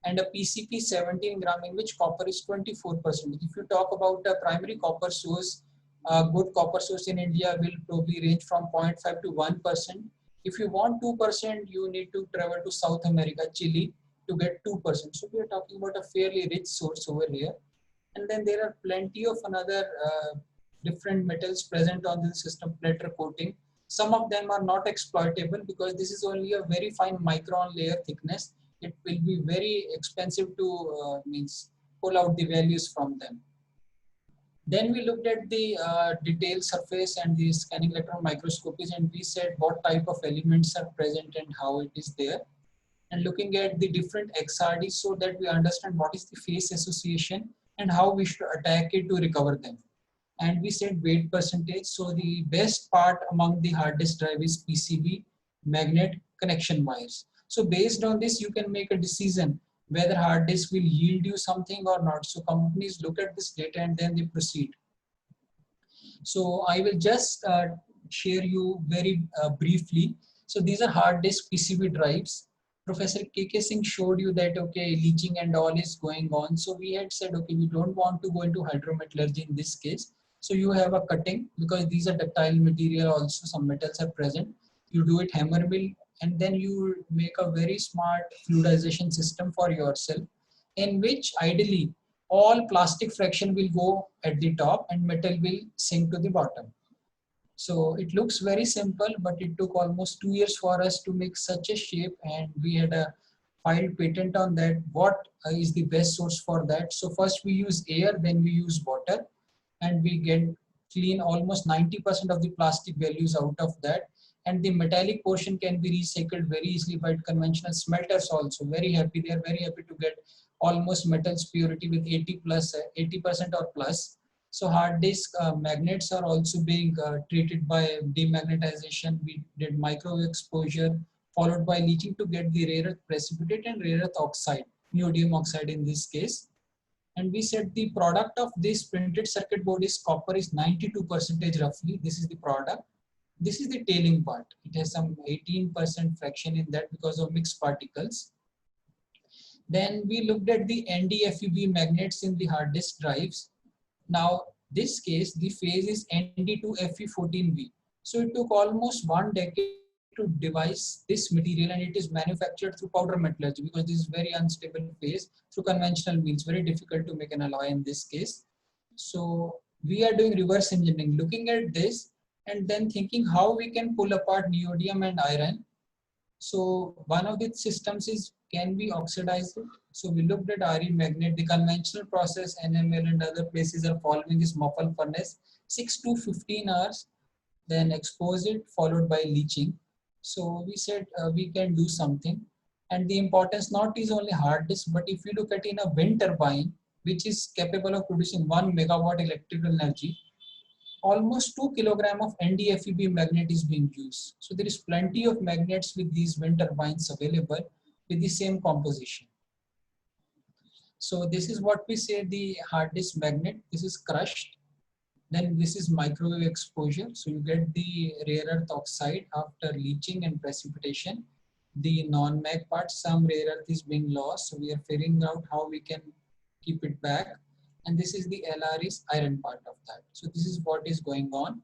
and a PCP 17 gram in which copper is 24%. If you talk about a primary copper source, a good copper source in India will probably range from 0.5 to 1%. If you want 2%, you need to travel to South America, Chile, to get 2%. So we are talking about a fairly rich source over here. And then there are plenty of another different metals present on the system, platter coating. Some of them are not exploitable because this is only a very fine micron layer thickness. It will be very expensive to pull out the values from them. Then we looked at the detailed surface and the scanning electron microscopies, and we said what type of elements are present and how it is there. And looking at the different XRDs so that we understand what is the phase association and how we should attack it to recover them. And we said weight percentage. So the best part among the hard disk drive is PCB, magnet, connection wires. So based on this, you can make a decision whether hard disk will yield you something or not. So companies look at this data and then they proceed. So I will just share you very briefly. So these are hard disk PCB drives. Professor KK Singh showed you that, okay, leaching and all is going on. So we had said, okay, we don't want to go into hydrometallurgy in this case. So you have a cutting because these are ductile material, also some metals are present. You do it hammer mill and then you make a very smart fluidization system for yourself in which ideally all plastic fraction will go at the top and metal will sink to the bottom. So it looks very simple, but it took almost 2 years for us to make such a shape, and we had a filed patent on that. What is the best source for that? So first we use air, then we use water, and we get clean almost 90% of the plastic values out of that. And the metallic portion can be recycled very easily by conventional smelters also. Very happy, they are very happy to get almost metals purity with 80% or plus. So hard disk magnets are also being treated by demagnetization. We did microwave exposure followed by leaching to get the rare earth precipitate and rare earth oxide, neodymium oxide in this case. And we said the product of this printed circuit board is copper is 92% roughly. This is the product. This is the tailing part. It has some 18% fraction in that because of mixed particles. Then we looked at the NdFeB magnets in the hard disk drives. Now, this case, the phase is Nd2Fe14V. So it took almost 1 decade to devise this material, and it is manufactured through powder metallurgy because this is very unstable phase through conventional means, very difficult to make an alloy in this case. So we are doing reverse engineering, looking at this and then thinking how we can pull apart neodymium and iron. So one of the systems is, can we oxidize it? So we looked at RE magnet. The conventional process, NML and other places are following this muffle furnace, 6 to 15 hours, then expose it followed by leaching. So we said we can do something. And the importance not is only hard disk, but if you look at in a wind turbine, which is capable of producing 1 megawatt electrical energy, almost 2 kilogram of NdFeB magnet is being used. So there is plenty of magnets with these wind turbines available with the same composition. So this is what we say the hard disk magnet. This is crushed. Then this is microwave exposure. So you get the rare earth oxide after leaching and precipitation. The non-mag part, some rare earth is being lost. So we are figuring out how we can keep it back. And this is the LRE's iron part of that. So this is what is going on.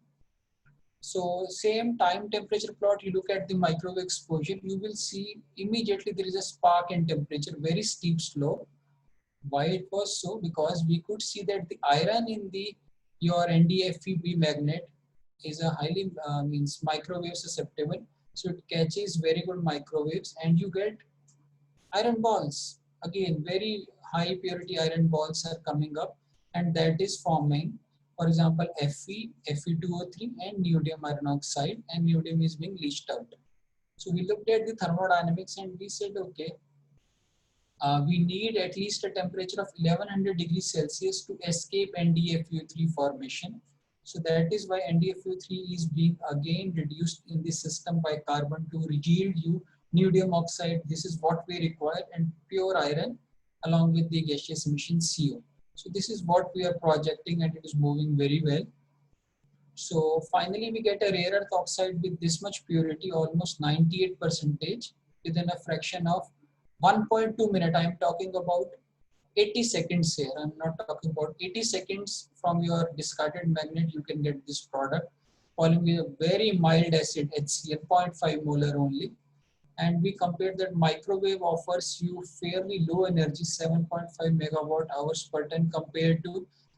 So same time temperature plot, you look at the microwave exposure, you will see immediately there is a spark in temperature, very steep slope. Why it was so? Because we could see that the iron in the your NdFeB magnet is a highly means microwave susceptible. So it catches very good microwaves and you get iron balls. Again, very high purity iron balls are coming up and that is forming, for example, Fe, Fe2O3 and neodymium iron oxide, and neodymium is being leached out. So we looked at the thermodynamics and we said, okay, we need at least a temperature of 1100 degrees Celsius to escape NdFeO3 formation. So that is why NdFeO3 is being again reduced in the system by carbon to yield you neodymium oxide. This is what we require, and pure iron along with the gaseous emission CO. So this is what we are projecting and it is moving very well. So finally we get a rare earth oxide with this much purity, almost 98% within a fraction of 1.2 minute. I am talking about 80 seconds here. I'm not talking about 80 seconds from your discarded magnet. You can get this product following with a very mild acid HCl, 0.5 molar only. And we compare that microwave offers you fairly low energy, 7.5 megawatt hours per ton compared to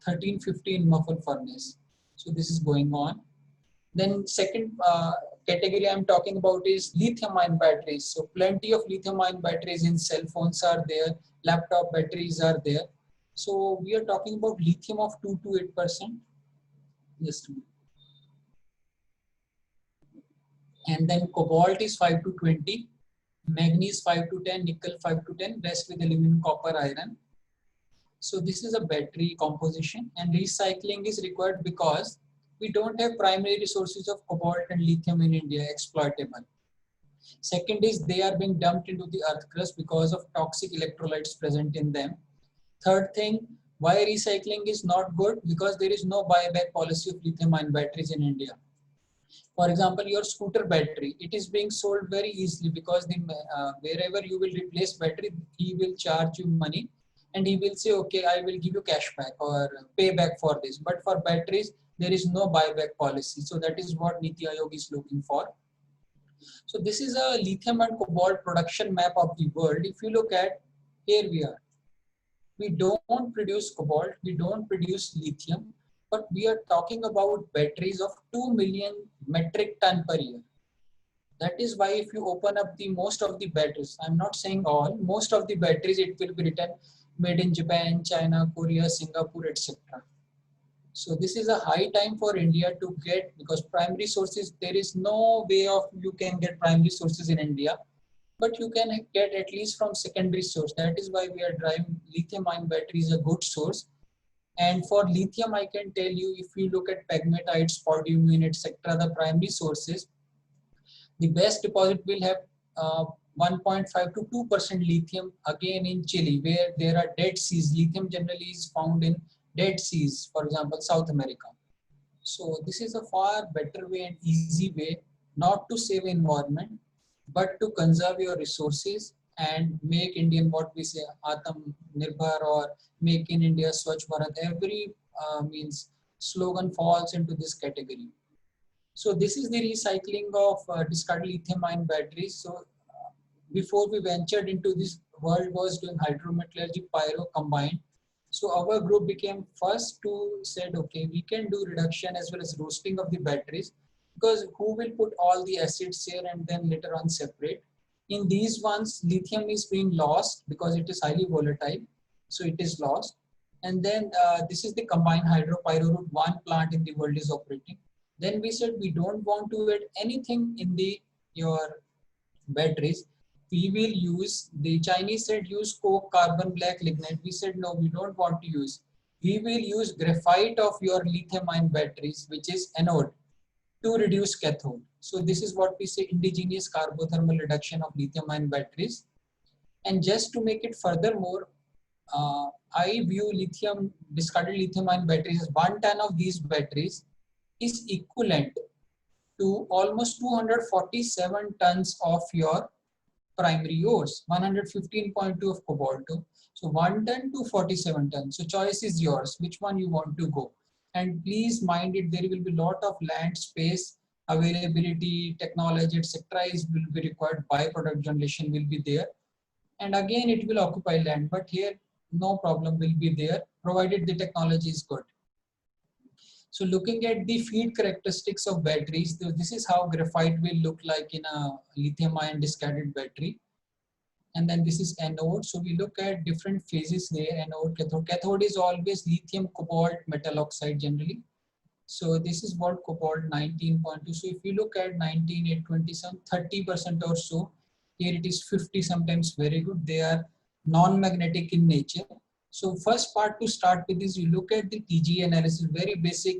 1315 muffle furnace. So this is going on. Then second category I'm talking about is lithium ion batteries. So plenty of lithium ion batteries in cell phones are there, laptop batteries are there. So we are talking about lithium of 2 to 8%. Just a minute. And then cobalt is 5 to 20, manganese 5 to 10, nickel 5 to 10, rest with aluminum, copper, iron. So this is a battery composition, and recycling is required because we don't have primary resources of cobalt and lithium in India exploitable. Second is they are being dumped into the earth crust because of toxic electrolytes present in them. Third thing, why recycling is not good? Because there is no buyback policy of lithium ion batteries in India. For example, your scooter battery, it is being sold very easily because wherever you will replace battery, he will charge you money and he will say, okay, I will give you cash back or payback for this. But for batteries, there is no buyback policy. So that is what Niti Aayog is looking for. So this is a lithium and cobalt production map of the world. If you look at, here we are. We don't produce cobalt, we don't produce lithium, but we are talking about batteries of 2 million metric ton per year. That is why if you open up the most of the batteries, I'm not saying all, most of the batteries, it will be written made in Japan, China, Korea, Singapore, etc. So this is a high time for India to get, because primary sources, there is no way of you can get primary sources in India, but you can get at least from secondary source. That is why we are driving lithium ion battery is a good source. And for lithium, I can tell you, if you look at pegmatite, spodumene, etc., the primary sources, the best deposit will have 1.5 to 2% lithium again in Chile, where there are dead seas. Lithium generally is found in dead seas, for example, South America. So this is a far better way and easy way not to save environment, but to conserve your resources and make Indian, what we say, Atam Nirbhar or make in India Swachh Bharat. Every means slogan falls into this category. So this is the recycling of discarded lithium ion batteries. So before we ventured into this, world was doing hydrometallurgy, pyro combined. So our group became first to said, okay, we can do reduction as well as roasting of the batteries, because who will put all the acids here and then later on separate? In these ones, lithium is being lost because it is highly volatile. So it is lost. And then this is the combined hydro-pyro route, one plant in the world is operating. Then we said we don't want to add anything in the your batteries, we will use, the Chinese said use coke, carbon black, lignite. We said no, we don't want to use. We will use graphite of your lithium ion batteries, which is anode, to reduce cathode. So this is what we say, indigenous carbothermal reduction of lithium ion batteries. And just to make it furthermore, I view discarded lithium ion batteries as 1 ton of these batteries is equivalent to almost 247 tons of your primary ores, 115.2 of cobalt. So 1 ton to 47 tons. So choice is yours, which one you want to go. And please mind it, there will be lot of land space, availability, technology, etc. will be required, byproduct generation will be there. And again, it will occupy land, but here no problem will be there, provided the technology is good. So looking at the feed characteristics of batteries, this is how graphite will look like in a lithium ion discarded battery. And then this is anode. So we look at different phases there, anode, cathode. Cathode is always lithium, cobalt, metal oxide generally. So this is what cobalt 19.2. So if you look at 19, 827, 30% or so, here it is 50, sometimes very good. They are non-magnetic in nature. So first part to start with is you look at the TGA analysis, very basic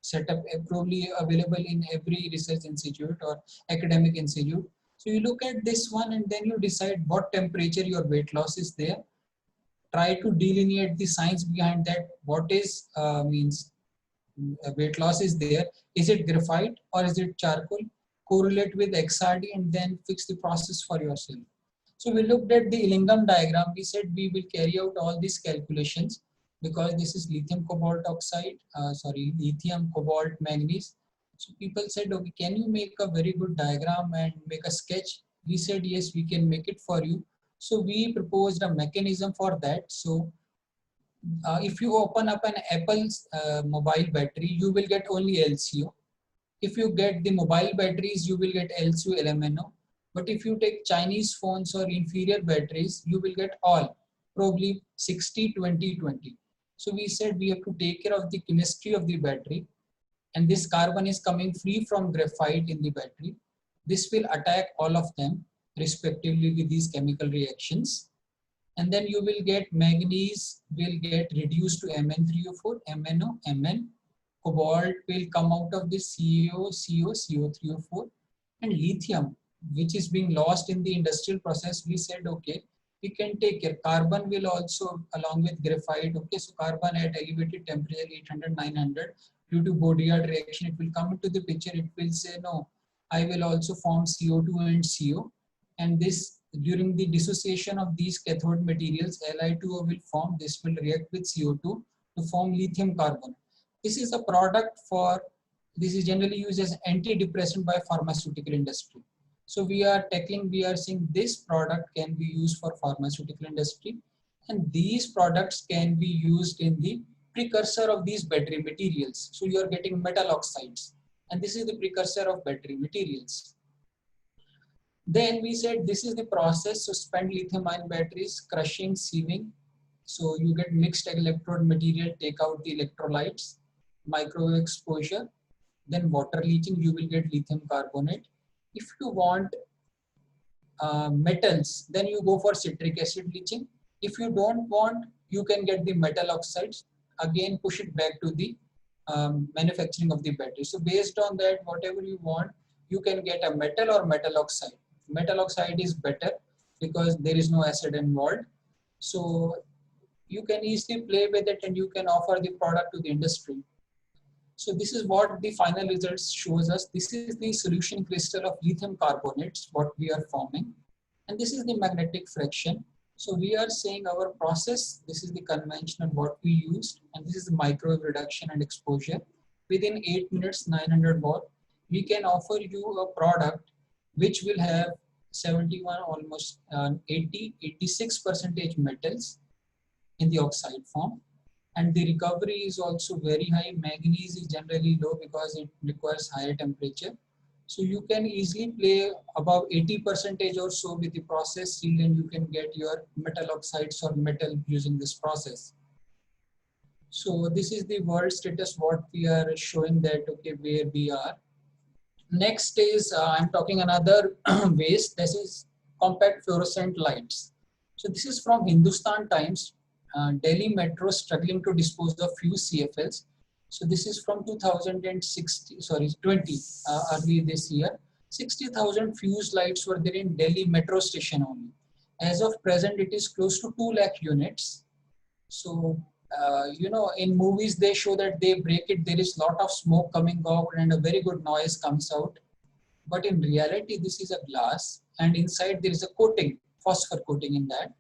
setup, probably available in every research institute or academic institute. So you look at this one and then you decide what temperature your weight loss is there. Try to delineate the science behind that. What is weight loss is there. Is it graphite or is it charcoal? Correlate with XRD and then fix the process for yourself. So we looked at the Illingworth diagram. We said we will carry out all these calculations because this is lithium cobalt oxide, lithium cobalt manganese. So people said, okay, can you make a very good diagram and make a sketch? We said, yes, we can make it for you. So we proposed a mechanism for that. So if you open up an Apple's mobile battery, you will get only LCO. If you get the mobile batteries, you will get LCO, LMNO. But if you take Chinese phones or inferior batteries, you will get all, probably 60, 20, 20. So we said we have to take care of the chemistry of the battery. And this carbon is coming free from graphite in the battery. This will attack all of them respectively with these chemical reactions. And then you will get manganese will get reduced to Mn3O4, MnO, Mn. Cobalt will come out of this CO, CO, CO3O4. And lithium, which is being lost in the industrial process, we said, okay, we can take care. Carbon will also, along with graphite, okay, so carbon at elevated temperature, 800, 900, due to Baudrillard reaction, it will come into the picture, it will say, no, I will also form CO2 and CO. And this, during the dissociation of these cathode materials, Li2O will form, this will react with CO2 to form lithium carbonate. This is a product for, this is generally used as antidepressant by pharmaceutical industry. So we are saying this product can be used for pharmaceutical industry, and these products can be used in the precursor of these battery materials. So you are getting metal oxides, and this is the precursor of battery materials. Then we said this is the process. So spent lithium ion batteries, crushing, sieving. So you get mixed electrode material, take out the electrolytes, microwave exposure, then water leaching, you will get lithium carbonate. If you want metals, then you go for citric acid leaching. If you don't want, you can get the metal oxides, again push it back to the manufacturing of the battery. So based on that, whatever you want, you can get a metal or metal oxide. Metal oxide is better because there is no acid involved. So you can easily play with it and you can offer the product to the industry. So this is what the final results shows us. This is the solution crystal of lithium carbonates, what we are forming. And this is the magnetic fraction. So we are saying our process, this is the conventional what we used, and this is the microwave reduction and exposure. Within 8 minutes, 900 watt, we can offer you a product which will have 71, almost 86% metals in the oxide form. And the recovery is also very high. Manganese is generally low because it requires higher temperature. So you can easily play above 80% or so with the process yield, and you can get your metal oxides or metal using this process. So this is the world status, what we are showing that, okay, where we are. Next is I'm talking another waste. This is compact fluorescent lights. So this is from Hindustan Times. Delhi Metro struggling to dispose of few CFLs. So this is from 2016, sorry, 20, early this year. 60,000 fuse lights were there in Delhi Metro station only. As of present, it is close to 2 lakh units. So, in movies, they show that they break it, there is lot of smoke coming out and a very good noise comes out. But in reality, this is a glass and inside there is a coating, phosphor coating in that.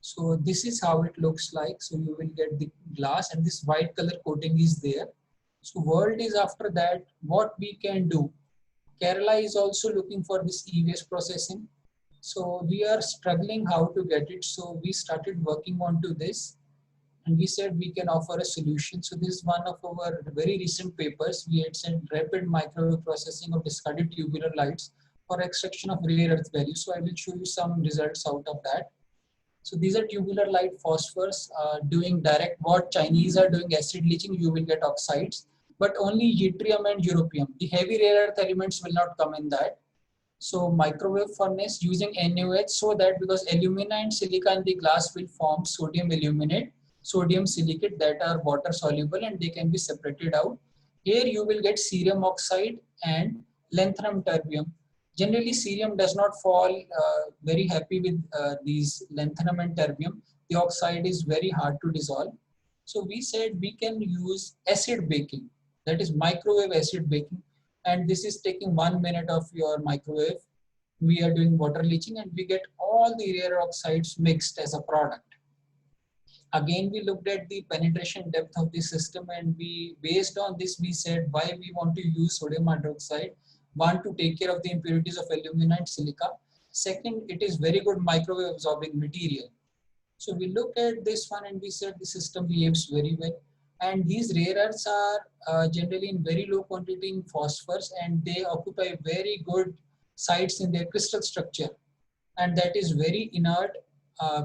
So this is how it looks like. So you will get the glass and this white color coating is there. So world is after that, what we can do. Kerala is also looking for this e-waste processing. So we are struggling how to get it. So we started working on to this and we said we can offer a solution. So this is one of our very recent papers. We had said rapid microwave processing of discarded tubular lights for extraction of rare earth values. So I will show you some results out of that. So these are tubular light phosphors doing direct what Chinese are doing acid leaching, you will get oxides, but only yttrium and europium. The heavy rare earth elements will not come in that. So microwave furnace using NaOH so that because alumina and silica in the glass will form sodium aluminate, sodium silicate that are water soluble and they can be separated out. Here you will get cerium oxide and lanthanum terbium. Generally cerium does not fall very happy with these lanthanum and terbium. The oxide is very hard to dissolve. So we said we can use acid baking, that is microwave acid baking, and this is taking 1 minute of your microwave. We are doing water leaching and we get all the rare oxides mixed as a product. Again, we looked at the penetration depth of the system and we, based on this, we said why we want to use sodium hydroxide. One, to take care of the impurities of alumina and silica. Second, it is very good microwave absorbing material. So we look at this one and we said the system behaves very well. And these rare earths are generally in very low quantity in phosphorus and they occupy very good sites in their crystal structure. And that is very inert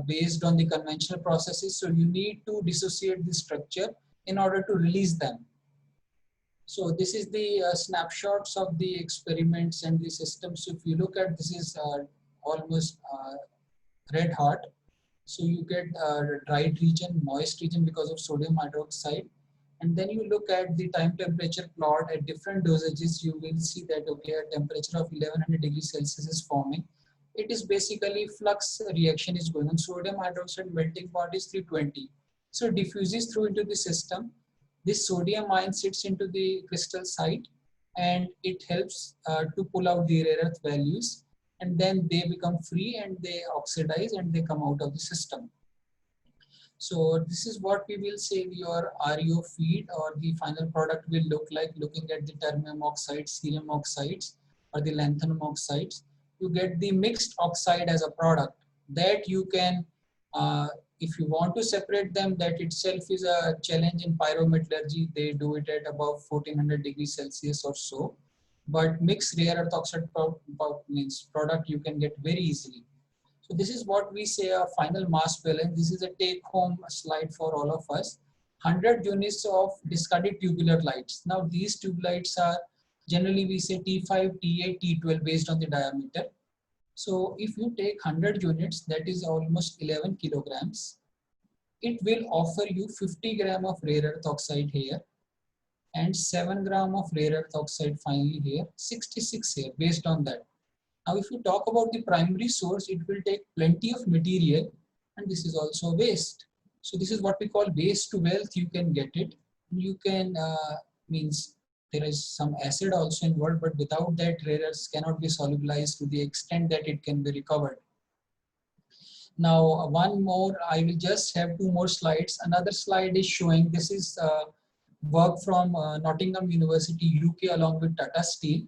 based on the conventional processes. So you need to dissociate the structure in order to release them. So this is the snapshots of the experiments and the systems. So if you look at this is almost red hot. So you get dried region, moist region because of sodium hydroxide. And then you look at the time temperature plot at different dosages, you will see that, okay, a temperature of 1100 degrees Celsius is forming. It is basically flux reaction is going on. Sodium hydroxide melting point is 320. So it diffuses through into the system. This sodium ion sits into the crystal site and it helps to pull out the rare earth values, and then they become free and they oxidize and they come out of the system. So this is what we will say your REO feed or the final product will look like, looking at the terbium oxides, cerium oxides or the lanthanum oxides. You get the mixed oxide as a product that you can, if you want to separate them, that itself is a challenge in pyrometallurgy. They do it at above 1400 degrees Celsius or so. But mixed rare earth oxide means product you can get very easily. So this is what we say a final mass balance. This is a take home slide for all of us. 100 units of discarded tubular lights. Now these tube lights are generally we say T5, T8, T12 based on the diameter. So if you take 100 units, that is almost 11 kilograms. It will offer you 50 gram of rare earth oxide here and 7 gram of rare earth oxide finally here, 66 here based on that. Now, if you talk about the primary source, it will take plenty of material and this is also waste. So this is what we call waste to wealth. You can get it. You can, means there is some acid also involved, but without that rare earths cannot be solubilized to the extent that it can be recovered. Now, one more, I will just have two more slides. Another slide is showing, this is work from Nottingham University, UK along with Tata Steel.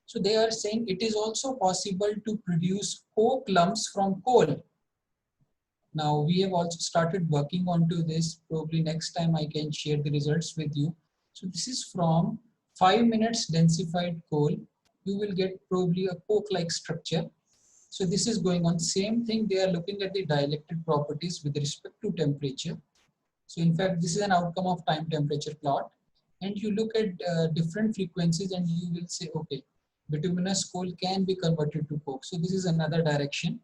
So they are saying it is also possible to produce coke lumps from coal. Now we have also started working onto this. Probably next time I can share the results with you. So this is from 5 minutes densified coal. You will get probably a coke-like structure. So this is going on. Same thing, they are looking at the dielectric properties with respect to temperature. So in fact, this is an outcome of time temperature plot. And you look at different frequencies and you will say, okay, bituminous coal can be converted to coke. So this is another direction.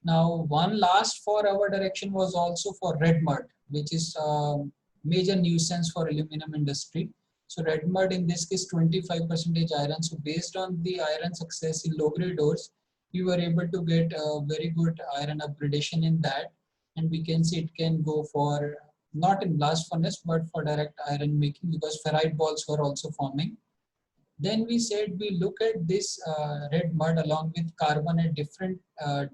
Now, one last for our direction was also for red mud, which is a major nuisance for aluminum industry. So red mud in this case 25% iron. So based on the iron success in low grade ores, we were able to get a very good iron upgradation in that, and we can see it can go for not in blast furnace but for direct iron making because ferrite balls were also forming. Then we said we look at this red mud along with carbon at different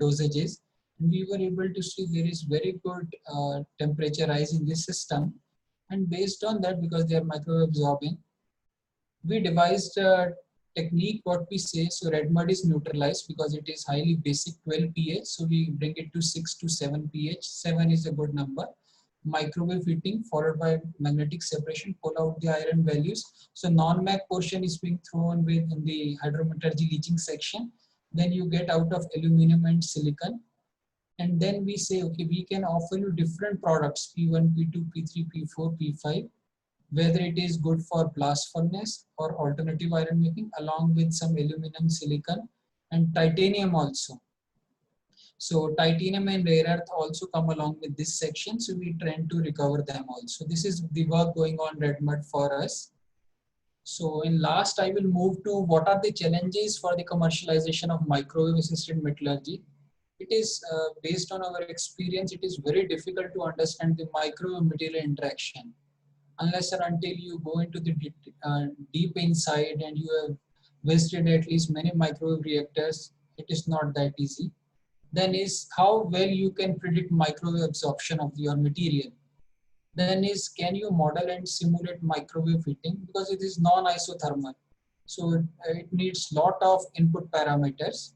dosages. And we were able to see there is very good temperature rise in this system. And based on that, because they are microwave absorbing, we devised a technique what we say. So red mud is neutralized because it is highly basic 12 pH. So we bring it to 6 to 7 pH. 7 is a good number. Microwave heating followed by magnetic separation, pull out the iron values. So non-mag portion is being thrown with in the hydrometallurgy leaching section. Then you get out of aluminum and silicon. And then we say, okay, we can offer you different products, P1, P2, P3, P4, P5, whether it is good for blast furnace or alternative iron making, along with some aluminum, silicon, and titanium also. So titanium and rare earth also come along with this section. So we try to recover them also. This is the work going on red mud for us. So in last, I will move to what are the challenges for the commercialization of microwave assisted metallurgy. It is based on our experience, it is very difficult to understand the microwave material interaction unless or until you go into the deep inside and you have visited at least many microwave reactors. It is not that easy. Then is how well you can predict microwave absorption of your material. Then is can you model and simulate microwave heating because it is non-isothermal. So it needs lot of input parameters.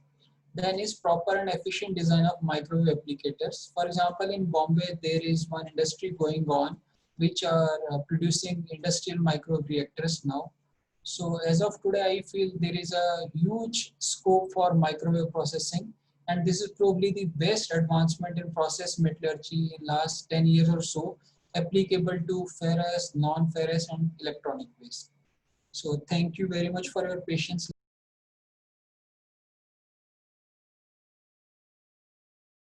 Then is proper and efficient design of microwave applicators. For example, in Bombay, there is one industry going on which are producing industrial microwave reactors now. So as of today, I feel there is a huge scope for microwave processing, and this is probably the best advancement in process metallurgy in last 10 years or so, applicable to ferrous, non-ferrous, and electronic waste. So thank you very much for your patience.